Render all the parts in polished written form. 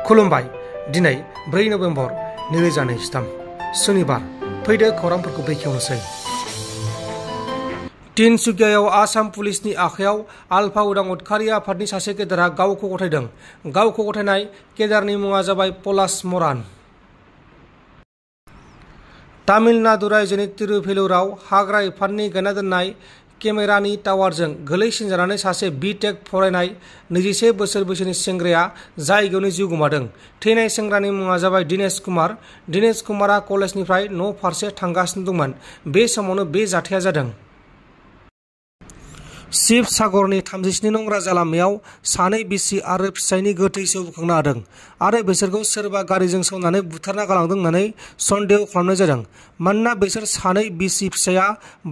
खुलुमबाय दिनै 4 नभेम्बर 2023 सुनिबार फैदो खौरांफोरखौ बेखेवनोसै। तिनसुकियायाव आसाम पुलिसनि आखायाव आलफा उदां उदखारि आफादनि सासे केदारआ गावखौ गथायदों। गावखौ गथायनाय केदारनि मुङा जाबाय पलाश मरान। तामिलनाडु रायजोनि तिरुभेलुराव हाग्रा बिफाननि गायना दोननाय केमेरानि टावारजों गोलैसिनजानानै सासे बि.टेक फरायनाय 21 बोसोर बैसोनि सेंग्राया जायगायावनो जिउ गोमादों। थैनाय सेंग्रानि मुङा जाबाय दिनेश कुमार। दिनेश कुमारा कलेजनिफ्राय न' फारसे थांगासिनो दंमोन। बे समावनो बे जाथाया जादों। शिबसागरनि 37 नं राजा लामायाव सानै बिसि आरो फिसायनि गोथै सह बोखांना होदों आरो बिसोरखौ सोरबा गारिजों सौनानै बुथारना गालांदों होननानै सन्देह खालामनाय जादों। मानोना बिसोर सानै बिसि फिसाया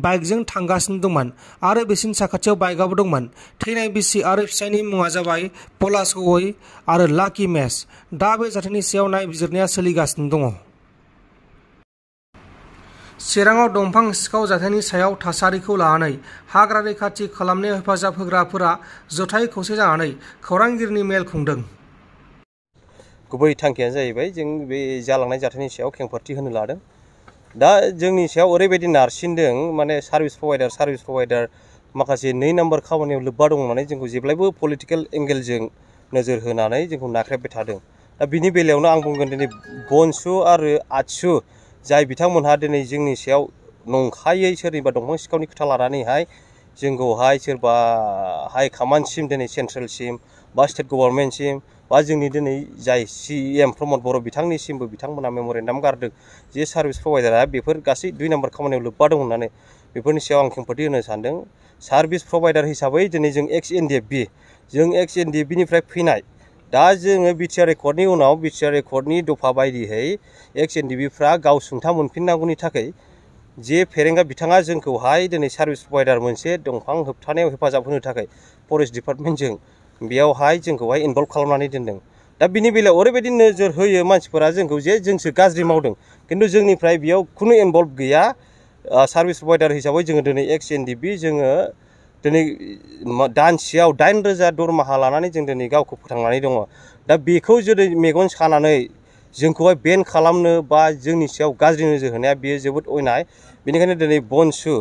बाइकजों थांगासिनो दंमोन आरो बिसिनि साखाथियाव बाइकआबो दंमोन। थैनाय बिसि आरो फिसायनि मुङा जाबाय पलाश गगৈ आरो लाकी मेस। दा बे जाथायनि सायाव नायबिजिरनाया सोलिगासिनो दङ। चिराङाव दंफां सिखाव जाथायनि सायाव थासारिखौ लानानै हाग्रा रैखाथि खालामनायाव हेफाजाब होग्राफोरा जथाय खौसे जानानै खौरांगिरिनि मेल खुंदों। गुबै थांखियानो जाहैबाय जों बे जालांनाय जाथायनि सायाव खेंफोरथि होनो लादों। दा जोंनि सायाव ओरैबायदि नारसिनदों, माने सार्भिस प्रभाइडार माखासे 2 नाम्बार खामानियाव लोब्बा दं होननानै जोंखौ जेब्लायबो पलिटिकेल एंगेलजों नोजोर होनानै जोंखौ नाख्रेबबाय थादों। दा बिनि बेलायावनो आं बुंगोन दिनै बनसु आरो आतसु जाय बिथांमोनहा दिनै जोंनि सायाव नंखायै सोरनिबा दंफां सिखावनि खोथा लानानैहाय जोंखौहाय सोरबा हाइ कमान्डसिम दिनै सेन्ट्रेलसिम बा स्टेट गभर्नमेन्टसिम बा जोंनि दिनै जाय CM प्रमद बर' बिथांनिसिमबो बिथांमोना मेम'रेन्डाम गारदों जे सार्भिस प्रभाइडारा बेफोर गासै 2 नाम्बार खामानियाव लोब्बा दं होननानै। बेफोरनि सायाव आं खेंफोरथि होनो सानदों। सार्भिस प्रभाइडार हिसाबै दिनै जों एक्स-NDFB निफ्राय फैनाय। दा जोङो बिटिआर एकर्डनि उनाव बिटिआर एकर्डनि दफा बायदियै एक्स-NDB-फ्रा गाव सुंथा मोनफिननांगौनि थाखाय जे फेरेंगा बिथाङा जोंखौहाय दिनै सार्भिस प्रभाइडार मोनसे दंफां होबथानायाव हेफाजाब होनो थाखाय फरेस्ट डिपार्टमेन्टजों बेयावहाय जोंखौहाय इनभल्भ खालामनानै दोनदों। दा बिनि बेलायाव ओरैबायदि नोजोर होयो मानसिफोरा जोंखौ जे जोंसो गाज्रि मावदों, खिन्थु जोंनिफ्राय बेयाव खुनु इनभल्भ गैया। सार्भिस प्रभाइडार हिसाबै जोङो दिनै एक्स-NDB जोङो दिनै दानसेयाव 8,000 दरमाहा लानानै जों दिनै गावखौ फोथांनानै दङ। दा बेखौ जुदि मेगन सानानै जोंखौहाय बेन खालामनो बा जोंनि सायाव गाज्रि नोजोर होनाया बेयो जोबोद अयनाय। बेनिखायनो दिनै बनसु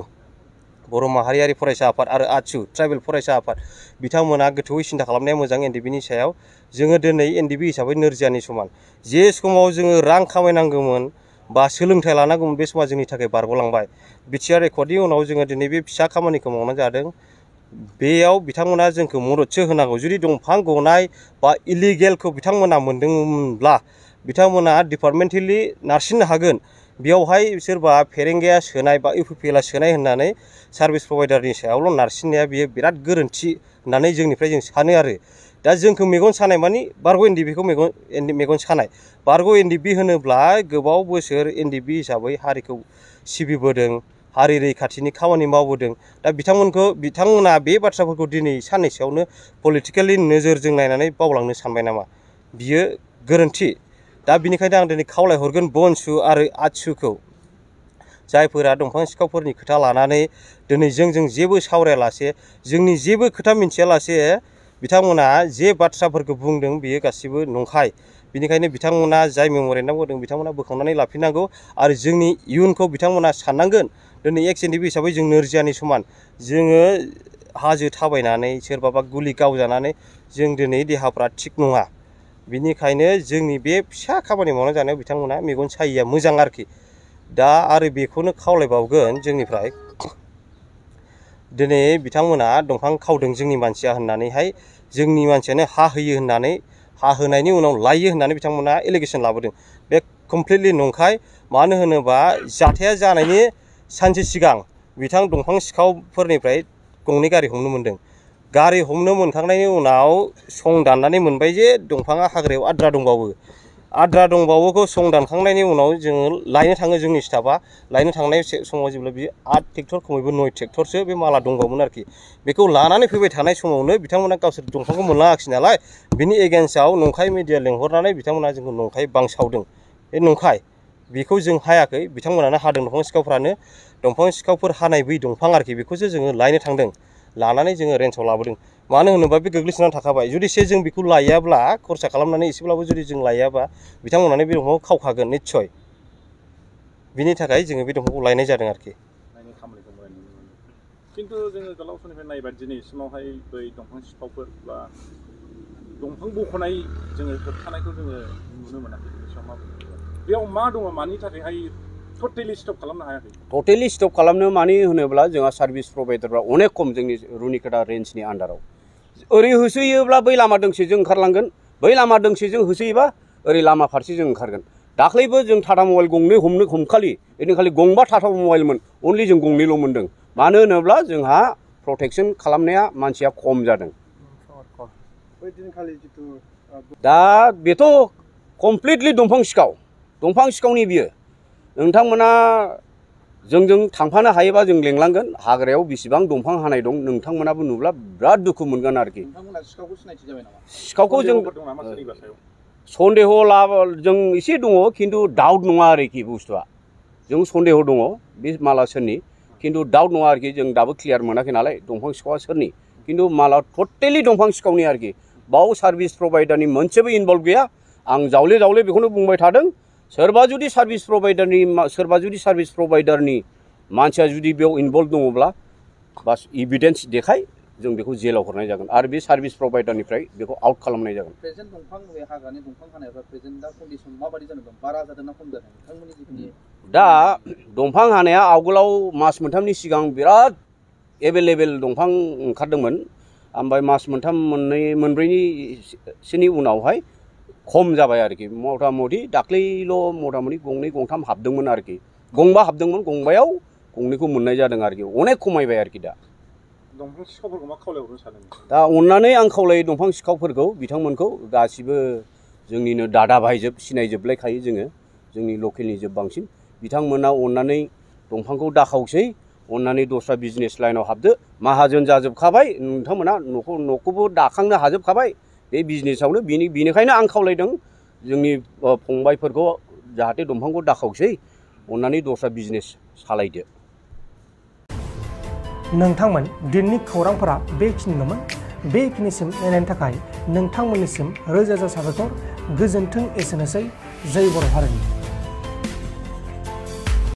बर' माहारियारि फरायसा आफाद आरो आतसु ट्राइबेल फरायसा आफाद बिथांमोना गोथौयै सिन्था खालामनाया मोजां NDB-नि सायाव। जोङो दिनै NDB हिसाबै नोरजियानि समान। जे समाव जोङो रां खामायनांगौमोन बा सोलोंथाइ लानांगौमोन बे समा जोंनि थाखाय बारग'लांबाय। बिटिआर एकर्डनि उनाव जोङो दिनै बे फिसा खामानिखौ मावनाय जादों। बेयाव बिथांमोना जोंखौ मददसो होनांगौ। जुदि दंफां गनाय बा इलिगेलखौ बिथांमोना मोनदोंमोनब्ला बिथांमोना डिपार्टमेन्टेलि नारसिननो हागोन। बेयावहाय सोरबा फेरेंगाया सोनाय बा UPPL-आ सोनाय होननानै सार्भिस प्रभाइडारनि सायावल' नारसिननाया बियो बिराद गोरोन्थि होननानै जोंनिफ्राय जों सानो आरो। दा जोंखौ मेगन सानाय मानि बारग' NDB-खौ मेगन सानाय। बारग' NDB होनोब्ला गोबाव बोसोर NDB हिसाबै हारिखौ सिबिबोदों, हारि रैखाथिनि खामानि मावबोदों। दा बिथांमोना बे बाथ्राफोरखौ दिनै साननैसोआवनो पलिटिकेलि नोजोरजों नायनानै बावलांनो सानबाय नामा? बियो गोरोन्थि। दा बिनिखायनो आं दिनै खावलायहरगोन बनसु आरो आतसुखौ, जायफोरा दंफां सिखावफोरनि खोथा लानानै दिनै जोंजों जेबो सावरायालासे, जोंनि जेबो खोथा मिन्थियालासे बिथांमोना जे बाथ्राफोरखौ बुंदों बेयो गासिबो नंखाय। बेनिखायनो बिथांमोना जाय मेम'रेन्डाम होदों बिथांमोना बोखांनानै लाफिननांगौ आरो जोंनि इयुनखौ बिथांमोना साननांगोन। दिनै एक्स-NDB हिसाबै जों नोरजियानि समान। जोङो हाजो थाबायनानै सोरबाबा गुलि गावजानानै जों दिनै देहाफ्रा थिग नङा। बिनिखायनो जोंनि बे फिसा खामानि मावना जानायाव बिथांमोना मेगन सायिया मोजां आरोखि। दा आरो बेखौनो खावलायबावगोन जोंनिफ्राय, दिनै बिथांमोना दंफां खावदों जोंनि मानसिया होननानैहाय जोंनि मानसियानो हा होयो होननानै, हा होनायनि उनाव लायो होननानै बिथांमोना एलिगेसन लाबोदों। बे कमप्लिटलि नंखाय। मानो होनोबा जाथाया जानायनि सानसे सिगां दंफां सिखावफोरनिफ्राय 2 गारि हमनो मोनदों। गारि हमनो मोनखांनायनि उनाव सं दाननानै मोनबाय जे दंफाङा हाग्रायाव आद्रा दंबावो। आद्रा दंबावोखौ सं दानखांनायनि उनाव जोङो लायनो थाङो, जोंनि स्टाफआ लायनो थांनाय समाव जेब्ला बियो 8 ट्रेक्टर खमैबो 9 ट्रेक्टरसो बे माला दंबावोमोन आरोखि। बेखौ लानानै फैबाय थानाय समावनो बिथांमोना गावसोर दंफांखौ मोनलाङाखिसै नालाय, बिनि एगेन्स्टआव नंखाय मिडिया लिंहरनानै बिथांमोना जोंखौ नंखाय बांसावदों। बे नंखाय। बेखौ जों हायाखै, बिथांमोनानो हादों। दंफां सिखावफ्रानो दंफां सिखावफोर हानाय बै दंफां आरोखि, बेखौसो जोङो लायनो थांदों। लानानै जोङो रेन्जआव लाबोदों। मानो होनोबा बे गोग्लैसोनानै थाखाबाय जुदिसे जों बेखौ लायाब्ला खरसा खालामनानै एसेब्लाबो जुदि जों लायाबा बिथांमोनानो बे दंफांखौ खावखागोन निस्सय बिनि थाखाय जोङो बे दंफांखौ लायनाय जादों आरोखि खिन्थु जोङो गोलाव समनिफ्राय नायोबा दिनैसिमावहाय बै दंफां सिखावफोर बा दंफां बख'नाय जोङो होबथानायखौ जोङो नुनो मोनाखै बेयाव मा दङ मानि थाखायहाय टटेलि स्टप खालामनो हायाखै टटेलि स्टप खालामनो मानि होनोब्ला जोंहा सार्भिस प्रभाइडारफ्रा अनेक खम जोंनि रुनिकाटा रेन्जनि आन्डाराव ओरै होसोयोब्ला बै लामा दोंसेजों ओंखारलांगोन बै लामा दोंसेजों होसोयोबा ओरै लामा फारसेजों ओंखारगोन दाख्लैबो जों टाटा मबाइल गंनै हमखालि ओइदिनखालि गंबा टाटा मबाइलमोन अनलि जों गंनैल' मोनदों मानो होनोब्ला जोंहा प्रटेक्सन खालामनाया मानसिया खम जादों दा बेथ' कमप्लिटलि दंफां सिखावनि बियो नोंथांमोना जोंजों थांफानो हायोबा जों लेंलांगोन हाग्रायाव बेसेबां दंफां हानाय दं नोंथांमोनाबो नुब्ला बिराद दुखु मोनगोन आरोखि सिखावखौ जों सन्देह जों एसे दङ खिन्थु डाउट नङा आरोखि बुस्थुआ जों सन्देह दङ बे माला सोरनि खिन्थु डाउट नङा आरोखि जों दाबो क्लियार मोनाखै नालाय दंफां सिखावा सोरनि खिन्थु माला टटेलि दंफां सिखावनि आरोखि बाव सार्भिस प्रभाइडारनि मोनसेबो इनभल्भ गैया आं जावले बेखौनो बुंबाय थादों सोरबा जुदि सार्भिस प्रभाइडारनि मानसिया जुदि बेयाव इनभल्भ दङब्ला बास इभिडेन्स देखाय जों बेखौ जेलाव हरनाय जागोन आरो बे सार्भिस प्रभाइडारनिफ्राय बेखौ आउट खालामनाय जागोन प्रेजेन्ट दंफां हाग्रानि दंफां हानायफ्रा प्रेजेन्ट दा कन्डिसन माबायदि जाना दं बारा जादों ना खम जादों नोंथांमोननि जिखिनि दा दंफां हानाया आवगोलाव मास मोनथामनि सिगां बिराद एभेलेबेल दंफां ओंखारदोंमोन ओमफ्राय मास मोनथाम मोनब्रैनिसोनि उनावहाय खम जाबाय आरोखि मथा मथि दाख्लैल' मथा मथि गंनै गंथाम हाबदोंमोन आरोखि गंबा हाबदोंमोन गंबायाव गंनैखौ मोननाय जादों आरोखि अनेक खमायबाय आरोखि दा दंफां सिखावफोरखौ मा खावलायहरनो सानो दा अननानै आं खावलायो दंफां सिखावफोरखौ बिथांमोनखौ गासिबो जोंनिनो दादा भाइजोब सिनायजोबलायखायो जोङो जोंनि लकेलनि जोब बांसिन बिथांमोना अननानै दंफांखौ दाखावसै अननानै दस्रा बिजनेस लाइनाव हाबदो माहाजोन जाजोबखाबाय नोंथांमोना न'खौबो दाखांनो हाजोबखाबाय बे बिजनेसावनो बिनिखायनो आं खावलायदों जोंनि फंबायफोरखौ जाहाथे दंफांखौ दाखावसै अननानै दस्रा बिजनेस सालायदो नोंथांमोन दिननि खौरांफोरा बेखिनिल'मोन बेखिनिसिम नायनायनि थाखाय नोंथांमोननिसिम रोजा रोजा साबायखर गोजोन्थों एसेनोसै जय बर' हारिनि